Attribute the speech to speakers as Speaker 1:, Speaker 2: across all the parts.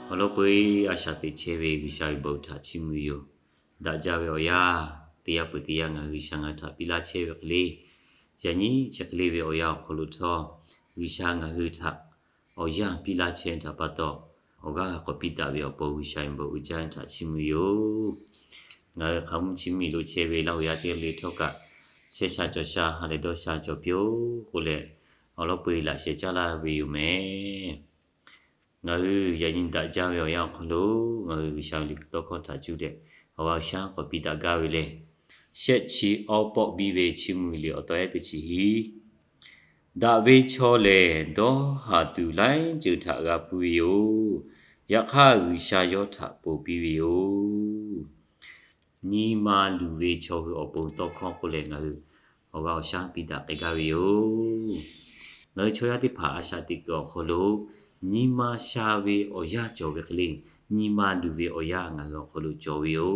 Speaker 1: Holopoe ashati cheve gishai bauta chimuyo. Da jabe oya tia putia nga gishanga ta pila cheve kle. Jani chakleve oya kholuto gishanga huta. Oya pila chenta pato. Oga kopita be opo gishai bo ujanta chimuyo. Nga kham chimi lo cheve la oya te le thoka. Chesha josha hale dosha jopyo kule. Holopoe la shechala be yume. Ngư gia đình tại gia về yang kholo ngư sang lịch to con thả chú đệ họ sang có bị ta gawe le sẽ chỉ ở bộ bi về chỉ mùi liệu tới thì chỉ đã về cho le đó hà tu lại chữ thả gặp phiêu yak ha ngư sa yo thả bộ bi phiêu ni mà lu về cho ở bộ to con kholo ngư họ sang bị ta cái gawe ngư cho ya thì phá sa thì có kholo Nima shave oya jovekli, nima duve oya nga kholu jovio.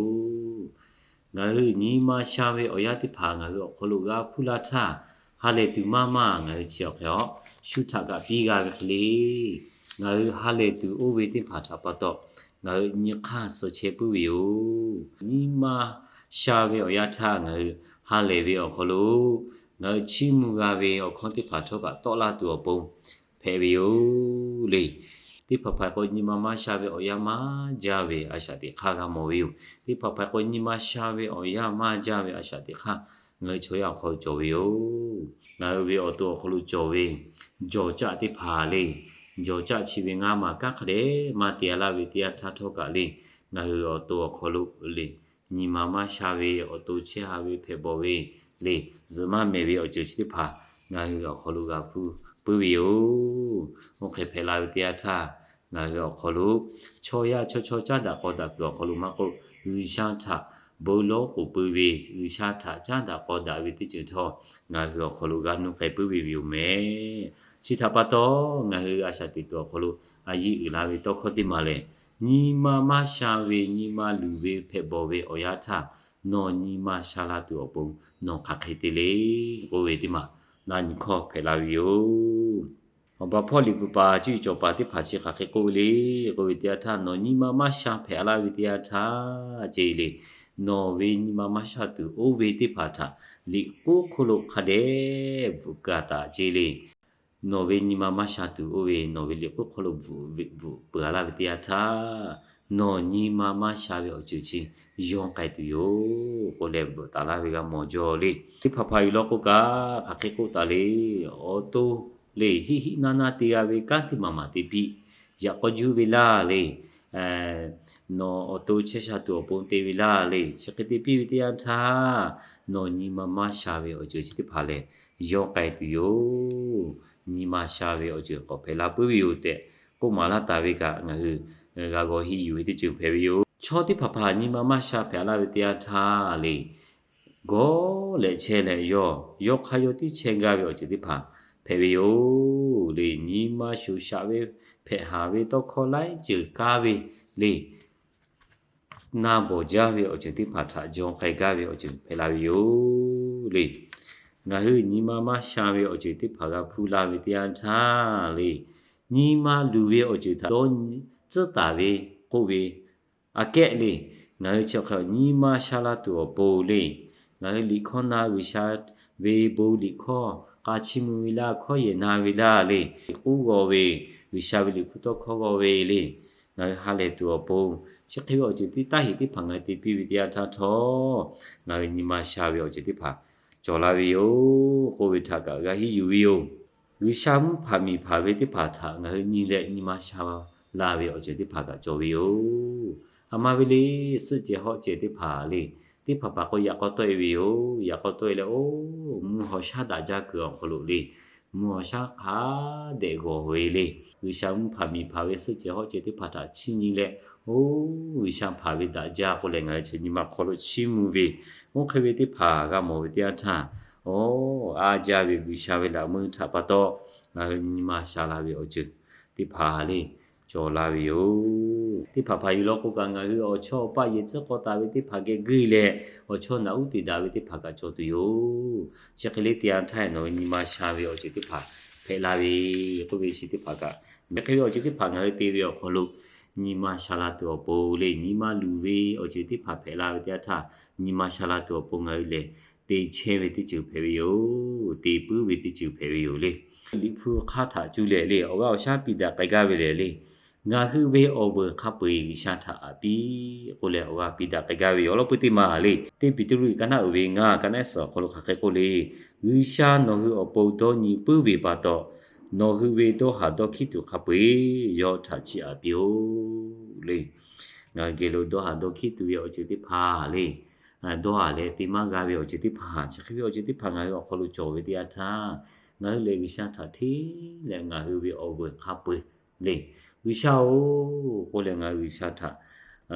Speaker 1: Nga nima shave oya tipa nga kholu ga pulata, hale tu mama nga chiokyo, shuta ga biga vekli, nga hale tu ove tipa tapato, nga nyaka sochepuyo. Nima shave oya ta nga hale ve kholu, nga chimuga ve okonti patoka tola tu opong. Pebio le ti papa ko ni mama shave oyama jave ashati khaga moviu ti papa ko ni ma shave oyama jave ashati kha ngai choya kho jovio na vi oto kholu jove jocha ti pha le jocha chi vi nga ma ka khade ma tia la vi tia tha tho ka le na oto kholu le ni mama shave oto che ha vi phe bo vi le zuma me vi o chi ti pha na kholu ga pu Puyo, okay, Pelaviata, Nago Holu, Choya Chochanda Koda, Holu Mako, Ushanta, Bolo, Pubi, Ushata, Janda Koda with the Juto, Nago Holugano, Pubi, me. Sitapato, Nahu Ashatito Holu, Ayi Lavito Kotimale, Nima Mashavi, Nima Luve, Pebove, Oyata, no Nima Shalatu Opo, no Kakitile, Goedima. Nan ko pelavio. Oba poli pupa ju jopa ti phachi kha ke ko le ko vidya tha no ni mama sha phela vidya tha je le no ve ni mama sha tu o ve ti phatha li ko kholo khade bukata je le no ve ni mama sha tu o ve no ve li ko kholo bu la vidya tha no ni mama sha ve o chu chi yong kai tu yo ko le ta la ve ga mo jo le ti pha pha yu lo ko ka kha ke ko ta le o to le hi na na ti ya ve ka ti mama ti bi ya ko ju ve la le no o to che sha tu o pon te ve la le che ke ti pi ti ya tha no ni mama sha ve o chu chi ti pha le yong kai tu yo ni ma sha ve o chu ko phe la pu yu te ko ma la ta ve ka nga hu ga go hi yu ti chu phe yo Choti papa ni mama sha phala vidya tha le go le che le yo khayo ti chenga yo chi ti pha phe yo le ni ma shu sha ve phe ha ve to kho lai chi ka ve le na bo ja ve o chi ti pha tha jong kai ga ve o chi phe la yo le nga hu ni mama sha ve o chi ti pha ga phu la vidya tha le ni ma lu ve o chi tha do zhi da ve ko ve a ke le nga cho kha ni ma sha la tu bo le nga li kho na wi sha ve bo li kho ka chi mu la kho ye na wi la le u go we wi sha wi li pu to kho go we le nga ha le tu bo chi khi yo chi ti ta hi ti phang ti pi wi dia tha tho nga ni ma sha wi yo chi ti pha jo la wi yo ko wi tha ka ga hi yu wi yo wi sha mu pha mi pha we ti pha tha nga ni le ni ma sha la wi yo chi ti pha ka jo wi yo Amabili suci ho jadi pali ti papa ko ya ko toi wiu ya ko toi le o mu ho sha da ja ke ko lu li mu sha kha de go we li wi sha mu pha mi pha we suci ho jadi pata chi ni le o wi sha pha we da ja ko le nga chi ni ma ko lu chi mu we o khe we ti pha ga mo ti a tha အာကြပြီဘီရှာပဲလာမင်းထပတ်တော့ငါညီမရှာလာပြီအကျတိဖာလေးကြော်လာပြီယောတိဖာဖာယူလောကကငါယူအချောပယေစကောတာဝတိဖာကေဂီလေအချောနာဥတီဒါဝတိဖာကချောတူယောချက်ကလေးတရားထိုင်နော်ညီမရှာပြီအကျတိဖာဖဲလာပြီကိုဘီရှိတိဖာကမခေယောအကျတိဖာငါတေးပြီးခေါ်လို့ညီမရှာလာတော့ပိုလေညီမလူဝေးအကျတိဖာဖဲလာပြီတရားထားညီမရှာလာတော့ပုံငါလေတေချဲဝတိကျူဖဲပြီယောတေပူဝတိကျူဖဲပြီယောလေလီဖူခါထာကျူလေလေအောကရှာပီတာပိုက်ကပဲလေငါဟူဝေအိုဝခပ်ပီရှာထာအပီကိုလေအောပီတာပိုက်ကပဲယောလပတိမာလေတေပီတူကနာဝေငါကနက်ဆောခလခခေကိုလေဝီရှာနော်ဟူအပုတ်တော်ညီပူဝေပါတော့နော်ဟူဝေတော့ဟာတော့ခိတူခပ်ပီယောထာချီအပြိုလေငါကေလိုတော့ဟာတော့ခိတူယောချီတိဖာလေတော့လေတိမငါပြောချစ်တိဖာချစ်ပြောချစ်တိဖာငါရောခလို့ကြော်ဝေးတရားသာငါလေဝိရှာထာတီလေငါဟူပြီး over ခပ်ပွေလေဝိရှာကိုလေငါဝိရှာထာ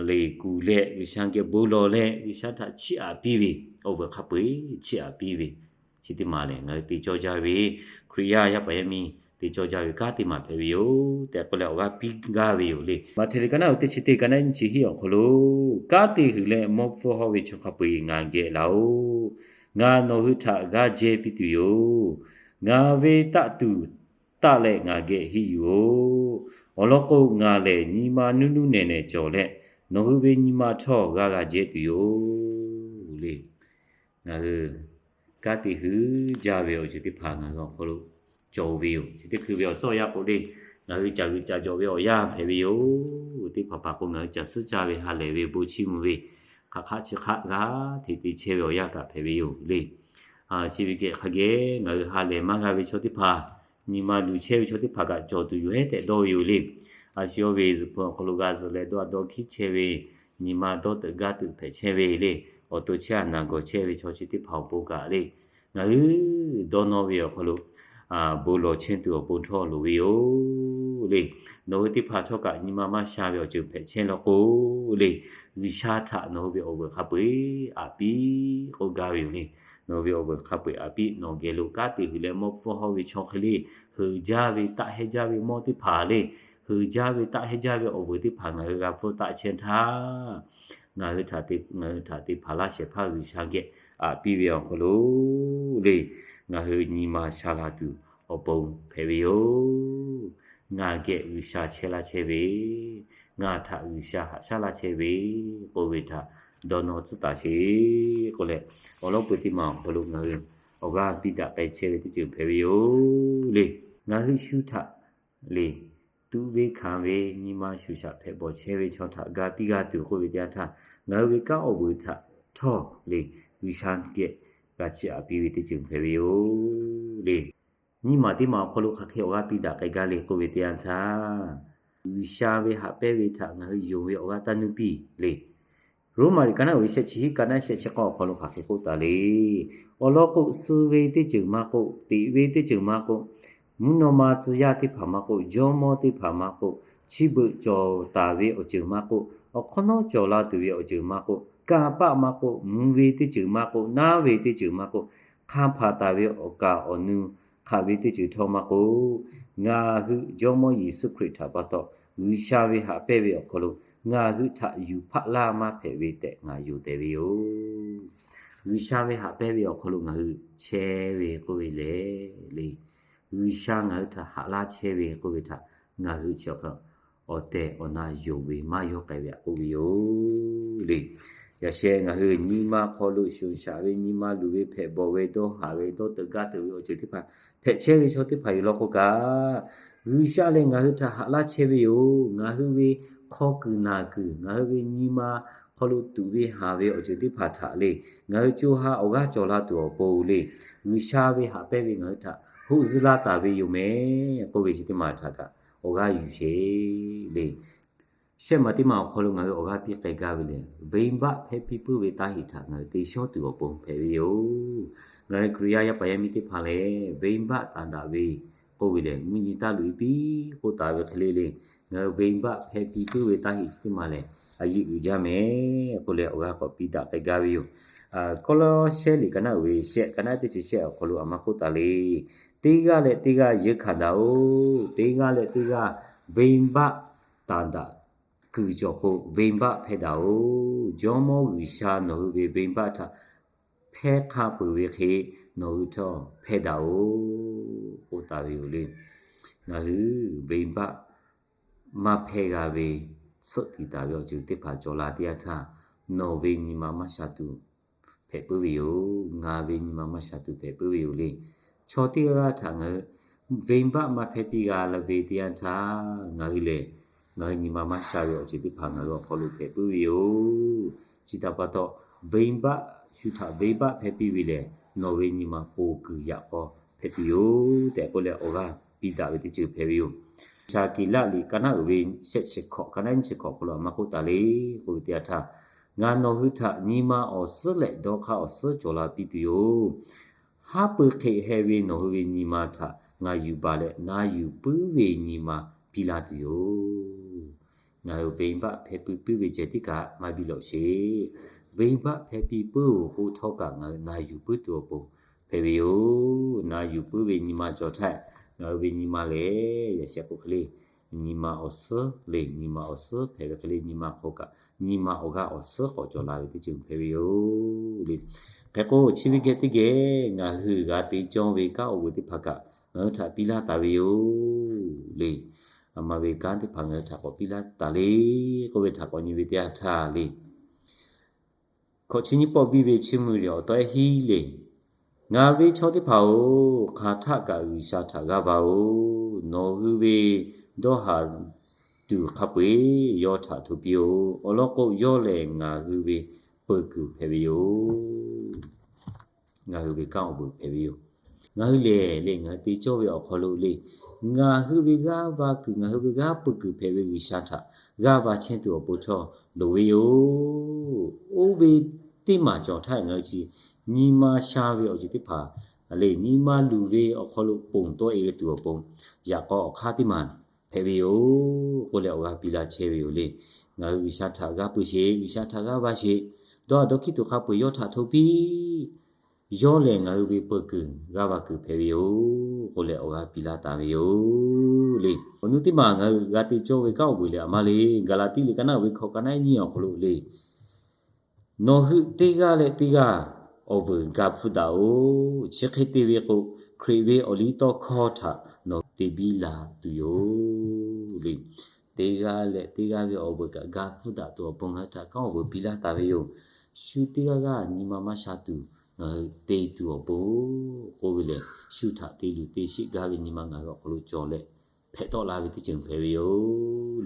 Speaker 1: လေကူလေဝိရှာကေဘူလောလေဝိရှာထာချီအပီးပြီး over ခပ်ပွေချီအပီးပြီးချစ်တိမလေငါတီကြောကြပြီခရိယာရပ်ပယမီတေကြောကြပြီကာတိမဖေဘီယိုတဲ့ကိုလေဝါပီဂါဝီယိုလေမထေရကနာတချစ်တေကနန်ချီဟီယောခလို့ကာတိဟူလေမောဖောဟဝီချခပီငါကေလောငါနောဟုထဂါဂျေပီတူယိုငါဝေတတူတလေငါကေဟီယိုဝလောကုငါလေညီမာနုနုနေနေကြော်လေနောဟုဝေညီမာထောဂါဂါဂျေတူယိုလေငါကာတိဟူဂျာဝေယိုချစ်တိဖာငါကောခလို့ကြော်ဝေယိုချစ်တိခူပြောကြော်ရကိုလေငါကြာကြော်ပြောရဖေဘီယိုတိဖပါကိုငါကြာစကြဝေဟာလေဝေဘူချီမူဝေခခချခဂါတီတီချေပြောရတာဖေဘီယိုလေချီဘီကေခကေငါဟာလေမငါဝေချိုတိဖာညီမလူချေချိုတိဖာကကြော်တူရွဲတဲ့တော့ယူလေရှိုဝေစပခလူဂါဇလေတော့ခိချေဝေညီမတော့တဂတ်တူဖေချေဝေလေအော်တိုချာနာကိုချေဝေချိုချီတိဖောက်ပိုးကလေငါဒေါ်နော်ဝေခလူဘူလိုချင်းတူပုံထောလိုဝေယိုလေနိုတိဖာထောကညီမမရှာပြောကျုဖဲချင်းလောကိုလေဝီရှာထနိုဝေအိုဝခပွေအပီကိုဂါဝီလေနိုဝေအိုဝခပွေအပီနိုဂေလိုကတိဟီလေမောဖောဟဝီချောခလီဟူဂျာဝီတဟေဂျာဝီမောတိဖာလေဟူဂျာဝီတဟေဂျာဝီအိုဝတိဖာငါကဖိုတာချင်းသာငါထာတိဖာလာရှေဖာဝီရှာကေအပီပြောခလိုလေငါဟူညီမရှာလာတူအပုံဖေဘီယိုငါကဲဥရှာချဲလာချဲဘေငါထဥရှာလာချဲဘေကိုဝေထဒေါ်နောစတာရှိကိုလေဘောလုံးပတိမောင်ဘလုံးငါဩဘာပိတာပဲချဲတိကျဖေဘီယိုလေငါဟိရှုထလေတူဝေခံဝေညီမရှုရှာဖေပေါ်ချဲဝေချောထဂါတိကတူကိုဝေတရားထငါဝေကောဝေထထောလေဝိရှန်ကဲကချအပီဝေတိကျဖေဘီယိုလေညီမတိမောင်ခလုခခေဝါပိတာကေဂါလေကိုဝေတရားထဝိရှာဝေဟာပဲဝေထငါယုံဝေဩတနုပိလေရိုမာရီကနာဝိရှချီကနာရှချကောခလုခခေကိုတလေဩလောကုစုဝေတိကျမကိုတိဝေတိကျမကိုမုနောမာဇယတိဖမကိုဂျောမောတိဖမကိုချိဘကြောတာဝေအကျမကိုခနောကြောလာတူဝေအကျမကိုကာပမကိုမူဝေတိကျမကိုနာဝေတိကျမကိုခါဖာတာဝေဩကာအနုခါဝေတိကျထောမကိုငါဟုဂျောမောယေစုခရစ်တာဘတော့ဝီရှာဝေဟာပဲ့ဝေခလုငါဟုထယူဖလာမဖေဝေတဲ့ငါယူတယ်ဝေယောဝီရှာဝေဟာပဲ့ဝေခလုငါဟုချဲဝေကိုဝေလေဝီရှာငါထဟာလာချဲဝေကိုဝေထငါဟုချောကအော်တဲ့အနာယုံဝေမယောကဲ့ဝေကိုဝေယောလေရရှဲငါဟိညီမခေါ်လို့ရှုရှာဝေညီမလူဝေဖဲဘောဝေတော့ဟာဝေတော့တကတ်တူအချစ်တိဖာဖဲချဲဝေချောတိဖာယူလောကကဝီရှာလေငါဟိထဟာလာချဲဝေယောငါဟိဝေခေါကူနာကူငါဟိဝေညီမခေါ်လို့တူဝေဟာဝေအချစ်တိဖာထလေငါချိုဟာအောကကြောလာတူပိုလေဝီရှာဝေဟာပဲဝေငါထဟုဇလာတာဝေယူမဲကိုဝေချစ်တိမာထကအောကယူရှေလေရှေမတိမောင်ခလုံးငါရောဂါပိကေကဝလေဝိမ္ဘဖေပိပုဝေတာဟိထာငါတေရှောတူပုံဖေဝီယိုငါခရိယာယပယမိတိဖာလေဝိမ္ဘတန္တာဝေကိုဝီလေမွန်ကြီးတလူပီကိုတာဝေခလေးလေးငါဝိမ္ဘဖေပိပုဝေတာဟိစတိမလေအယိဥကြမေကိုလေဩဂါကပိတာကေကဝီယို ကောလောရှဲလီကနဝေရှက်ကနတိချရှက်ခလူအမကုတလေတေးကလည်းတေးကရခန္ဓာအိုတေးကလည်းတေးကဗိမ္ဘတန္တာကူကြောကိုဗိမ္ဘဖဲတာအိုဂျောမောဝီရှာနိုဝေဗိမ္ဘတာဖဲခါပဝေခေနိုထောဖဲတာအိုဟိုတာဝေလေငါလူဗိမ္ဘမဖဲကဝေစွတ်တီတာပြောကျူတစ်ဖာကြောလာတရားချနော်ဝေညီမမရှာတူဖဲပဝေယငါဝေညီမမရှာတူဖဲပဝေယလေချောတိကထငါဗိမ္ဘမဖဲပီကလဝေတရားချငါလေငါညီမမရှာရောကျူတစ်ဖာငါတော့ခေါ်လို့ဖဲပဝေယจิตปะတော့ဗိမ္ဘရှုထဗိမ္ဘဖဲပီဝေလေနော်ဝေညီမပိုကူရကောဖဲပီယတဲ့ပိုလေဩကပိတာဝေတိကျဖဲပီယชากิละลีกนะเวเชเชขอคะนันเชขอคลอมะคุตาลีกุติยะทางานโนหุทะညီမအောစလက်ဒေါခအောစကြောလာပိတယောဟာပခေဟေဝေနောဝေညီမထငါယူပါလေနာယူပူဝေညီမပိလာတယောငါဝိမ္ဘဖေပူပူဝေချတိကမဘီလို့ရှိဝိမ္ဘဖေပီပူဟိုထောကငါနာယူပူတောပုံဖေဝေယောနာယူပူဝေညီမကြောထက်ငါဝေညီမလေရရှက်ကိုကလေးညီမအောစလေညီမအောစဖေဝကလေးညီမခေါကညီမအောကအောစကိုကြောလာတိချင်းဖေဝေယောလေဖေကိုချီဝိကတိကေငါဟူကတိကြောင်းဝေကောဝေတိဖကငါထပိလာတာဝေယောလေအမဝေကန်တိဖငါထကိုပိလာတာလေကိုဝေထကိုညီဝေတရားထားလေခေါချင်းပေါ်ပြီးဝေချီမှုရောတော့ဟီလေငါဝေချောတိဖာကိုခါထကဝီရှာထကပါကိုနော်ဟူဝေဒေါဟာတူခပွေယောထသူပြိုအလောကုယောလေငါဟူဝေပုကူဖေဝီယိုငါဟူဝေကောင်းဘူးဖေဝီယိုငါဟူလေငါတီချောဝေခေါ်လို့လေငါဟူဝေကဘာကူငါဟူဝေကပုကူဖေဝီရှာထဂါဘာချင်းတူပို့ချောလိုဝေယိုအိုဝေတိမာကြောထိုင်ငါကြီးညီမရှာဝေအจิตဖာအလေညီမလူဝေခေါ်လို့ပုံတော့အေတူပုံရကောခါတိမန်ဖေဝီယိုကိုလေဩကပီလာချေဝီယိုလေငါဝိရှာထာကပုရှိဝိရှာထာကဘာရှိတော့ဒုခိတုခပယောထထုပီယောလေငါဝိပကုဂါဘကုဖေဝီယိုကိုလေဩကပီလာတာဝီယိုလေဘနုတိမငါဂတိကျောဝေကောက်ဝေလေအမလေးဂလာတိလေကနဝေခောကနိုင်ညောခလို့လေနော်ဟုတေကလေတေကover gapfudao chekhetewe ko kreve olito khotha no tebila tuyo le tega be over gapfuda to ponga ta ka over bila ta be yo shu tega ga ni mama sha tu te tu obo ko le shu tha te lu te shi ga be ni ma nga ko lo jo le phe to la be ti ching phe be yo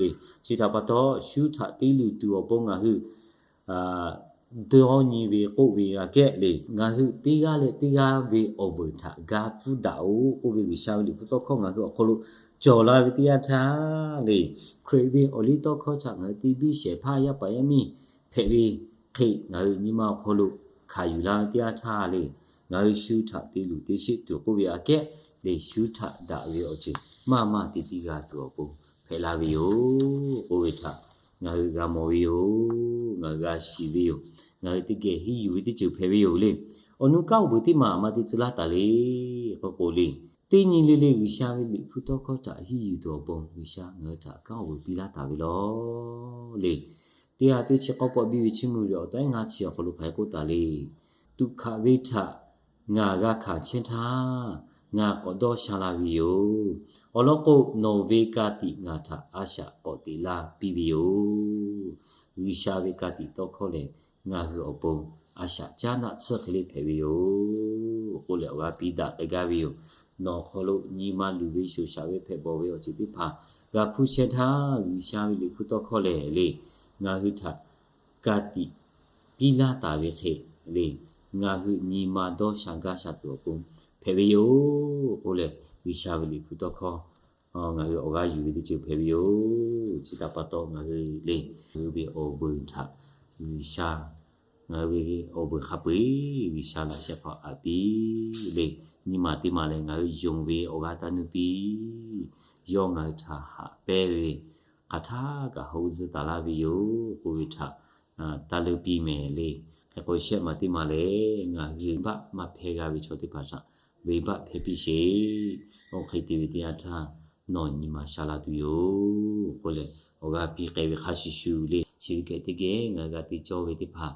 Speaker 1: le chi ta pa to shu tha te lu tu obo nga huဒေါ်ညီဝေကိုဝေကဲလေငါဟုတေးကားလေတေးကားဝေအိုဗာတာဂါဖူဒါအိုကိုဝေရှာလီဖတ်တော့ခေါငါဆိုအခုလို့ကြော်လာဝတိယထာလေခရေဗီအိုလီတော့ခေါချငါတီဘီရှေဖာရပါယမီဖေဗီခေငါညီမခေါ်လို့ခါယူလာတရားထားလေငါရှူထတီလူတေရှိတူကိုဝေအကဲလေရှူထဒါဝေအချင်းမမတီတီကတော့ပုံဖေလာဝေယိုကိုဝေထငါကမောဝေယိုငါကရှိဝေယိုငါတိကေဟီယူတိချူဖေဝေယိုလေအနုကောက်ဘူတိမာမတိချလာတလေကိုကိုလေတင်းညီလေးလေးရှာဝေလေဖူတော့ခေါတာဟီယူတော့ပုံရှာငါတာကောက်ဘူပီလာတာပဲလောလေတရားတိချက်ကောက်ပေါ်ပြီးချမှုရောတိုင်းငါချီကိုလိုခိုင်ကိုတာလေဒုက္ခဝိထငါကခါချင်းသာငါကတော့ရှာလာပြီယောအလောကုနိုဝေကတိငါသာအာရှာကောတိလာပြီးပြီယောဝိရှာဝေကတိတော့ခေါ်လေငါဟုအပုံအာရှာဂျာနာစခလေးဖေဝီယိုကိုလေဝါပိတာအဂါဝီယိုနော်ခေါ်လို့ညီမလူဝိရှုရှာဝေဖေပေါ်ဝေအချစ်တိဖာဂါဖူချက်သာဝိရှာဝေလေခုတော့ခေါ်လေလေငါဟုထကတိပိလာတာဝေခေလေငါဟုညီမတော့ရှာဂါရှာတူပုံဖေဝီယိုကိုလေဝိရှာဝေလေခုတော့ခေါ်ငါဟုအဂါယူဝေတိချဖေဝီယိုချစ်တာပတ်တော့ငါဟုလေဝေဘေအိုဘွန်ထဝိရှာငါဝေအိုဘခပွေဝိရှာလာရှက်ဖအပီလေညီမတိမလဲငါယုံဝေဩဂါတနုပီယောငါထာဟာပဲဝေကထာကဟောဇတလာဝီယိုကိုဝိထတလူပီမဲလေ ကိုရှက်မတိမလေငါဟိဘမဖေကဝိချောတိပါစာဝိဘဖေပိရှိโอเคတီဝီတရားထားနော်ညီမရှာလာသူယောကိုလေဟောကပြီးကေဝခါရှိရှူလေချီကေတိကေငါကတိချောဝေတိဖာ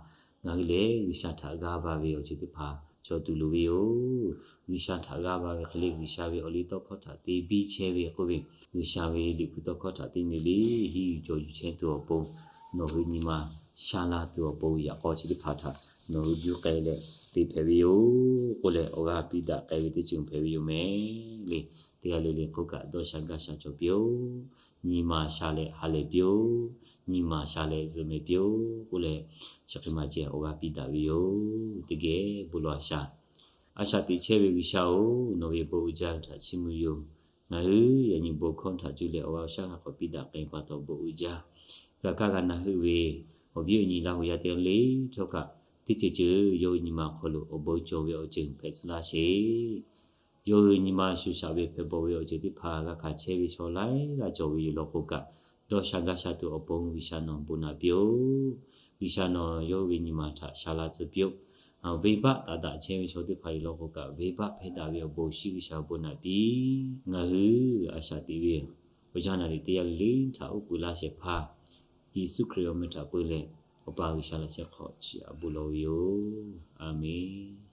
Speaker 1: ငါလေဝိရှာထာဂါဘာဝေယောချီတိဖာချောတူလူဝေယောဝိရှာထာဂါဘာဝေခလေဝိရှာဝေအလီတော့ခေါ်တာတေဘီချေဝေကိုဝေဝိရှာဝေလီဖုတော့ခေါ်တာတင်းနေလေဟီဂျောယူချဲတူပုံနော်ဟိညီမရှာလာတူပုံရကောချီတိဖာထာနော်ဂျူကဲလေတေဖေဝီယောကိုလေဩဂါပိတာကဲဝီတိချုံဖေဝီယောမဲလေတရားလေးလေးခုတ်ကတော့ရှာကရှာချောပြောညီမရှာလေဟာလေပြောညီမရှာလေဇမေပြောကိုလေချက်ခမကျဲဩဂါပိတာဝီယောတကယ်ဘူလောရှာအရှာတိချဲဝီရှာအိုနော်ဝေဘူဂျန်တာချီမူယောငါဟူယညီဘောခွန်တာကျူလေဩဂါရှာခပိတာကိပတ်တော့ဘူဂျာကနာဟူဝေဟောဗီညီလာကိုရတဲ့လေထောက်ကတိကျကျယောညီမခေါ်လို့အဘောကျော်ရောချင်းဖက်စလာရှိယောညီမရှုရှာပဲဖက်ပေါ်ရောချင်းဒီဖာကခါချဲပြီးချော်လိုက်ကကျော်ပြီးလောကုတ်ကတော့ရှာကရှာတူအပုံဝိရှာနောပုနာပြုဝိရှာနောယောဝိညီမထရှာလာစပြုဝိဘတာတာချင်းပြီးချော်ဒီဖာလောကုတ်ကဝိဘဖေတာပြီးဘောရှိဝိရှာပုနာပြီးငါဟူအရှာတီပြီးဝိဇာနာရီတရားလေးထာဥပလာရှေဖာယေစုခရစ်မတာပွေလေအပါဝိရှာလာချက်ခေါ်ချီအဘူလောယောအာမင်